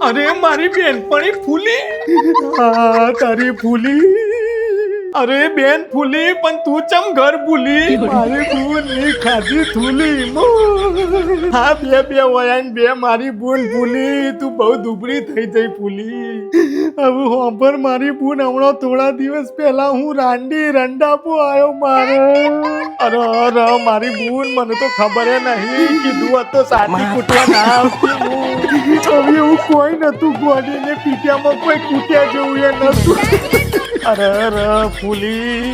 અરે મારી બેનપણી ફૂલી, તારી ફૂલી. અરે બેન ફૂલી, પણ તું ચમ ઘર ભૂલી? મારી બૂન ની ખાધી થૂલી. હા બે વયાન બે મારી બૂન ફૂલી, તું બહુ દુબળી થઈ જઈ ફૂલી. હવે હોંભર મારી બૂન, હમણાં થોડા દિવસ પહેલા હું રાંડી રંડાપો આવ્યો મારે. અરે મારી બૂન, મને તો ખબર નહીં કીધું હતો સાથી કૂટવા ના આવતી હું. હવે એવું કોઈ નતું, ગોડીને પીઠિયામાં કોઈ કૂટ્યા જેવું એ નતું. અરે ફૂલી,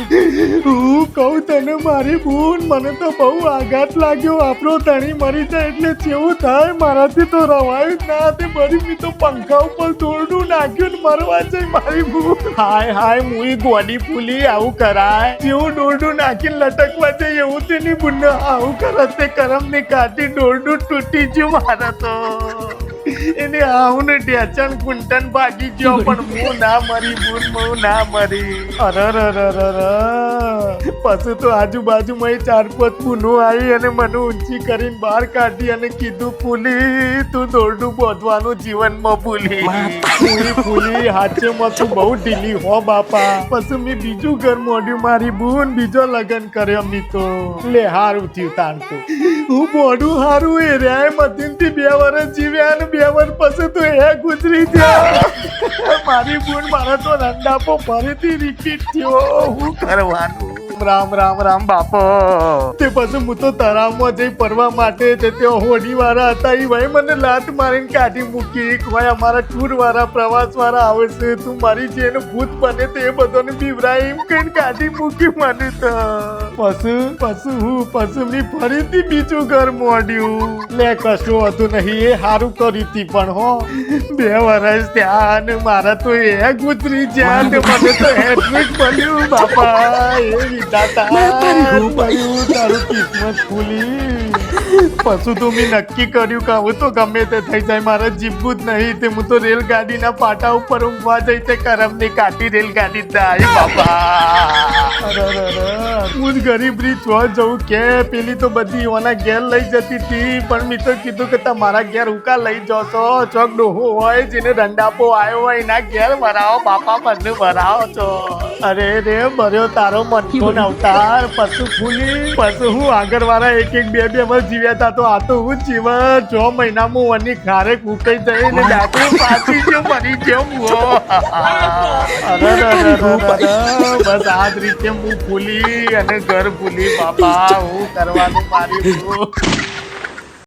હું કહું તને મારી બૂન, મને તો બહુ આઘાત લાગ્યો. આપણો ધણી મરી જાય એટલે કેવું થાય? મારાથી તો રવાયું જ ના. તે બરી તો પંખા ઉપર દોરડું નાખ્યું ને મરવા જાય મારી બૂન. હાય મુઈ ગોડી ફૂલી, આવું કરાય? જેવું દોરડું નાખીને લટકવા જાય એવું તેની બૂન આવું કરત. તે કરમ ની કાઢી દોરડું તૂટી ગયું મારા તો. એને આવું ને ઢેચણ કુંટન ભાગી ગયો, પણ હું ના મરી બૂન, હું ના મરી. પછી તો આજુબાજુમાં 4-5 બૂનો આવી અને મને ઊંચી કરીને બહાર કાઢી અને કીધું, ફૂલી તું દોરડું બોધવાનું જીવનમાં ભૂલી. ફૂલી હાચેમાં તું બહુ ઢીલી હો બાપા. પછી મેં બીજું ઘર મોડ્યું મારી બૂન, બીજો લગ્ન કર્યો મી તો. લે હારું થયું તાણતું. હું મોઢું હારું એ રહ્યા મધીનથી 2 વર્ષ જીવ્યા અને 2 વર્ષ પછી તો એ ગુજરી ગયા. મારી બૂન, મારા તો રંડાપો ફરીથી રિપીટ થયો. હું કરવાનું? રામ બાપો. તે પછી હું તો તળાવમાં જઈ ફરવા માટે તે હોડી વાળા હતા, એ ભાઈ મને લાત મારીને કાઢી મૂકી. ભાઈ અમારા ટૂર વાળા પ્રવાસ વાળા આવે છે, તું મારી જેને ભૂત બને તે બધાને બીવરાય એમ કઈને કાઢી મૂકી મને તો. પછી મેં ફરીથી બીજું ઘર મોડ્યું. લે કશું હતું નહીં, એ સારું કરી હતી, પણ હો 2 વર્ષ ત્યાં ને મારા તો એ ગુજરી જ્યાં તે મને તો હેટ્રિક મળ્યું બાપા. એ વિધાતા તારું કિસ્મત ખુલી. પછી તો મેં નક્કી કર્યું કે હું તો ગમે તે થઈ જાય, મારે જીવવું જ નહીં. તે હું તો રેલગાડીના પાટા ઉપર ઊંઘવા જઈ, તે કરમની કાઢી રેલગાડી જાય બાપા. હું જ ગરીબ રીત જવું કે પેલી તો બધી ઓના ઘેર લઈ જતી હતી, પણ મેં તો કીધું કે તમારા ઘેર ઉકા લઈ જશો? ચોક ડોહો હોય જેને રંડાપો આવ્યો હોય એના ઘેર ભરાવો બાપા, મને ભરાવો છો. અરે રે ભર્યો તારો મનખોન અવતાર. પશુ ફૂલી, પશુ હું આગળ વાળા 1-2 વર્ષ જીવ્યા હતા, તો આ તો હું જીવન 6 મહિનામાં વની ખારે કૂકાઈ જઈને ડાકું પાછી ગયો, મરી ગયો. બસ આ જ રીતે હું ફૂલી અને ઘર ભૂલી બાપા. હું કરવાનું મારી.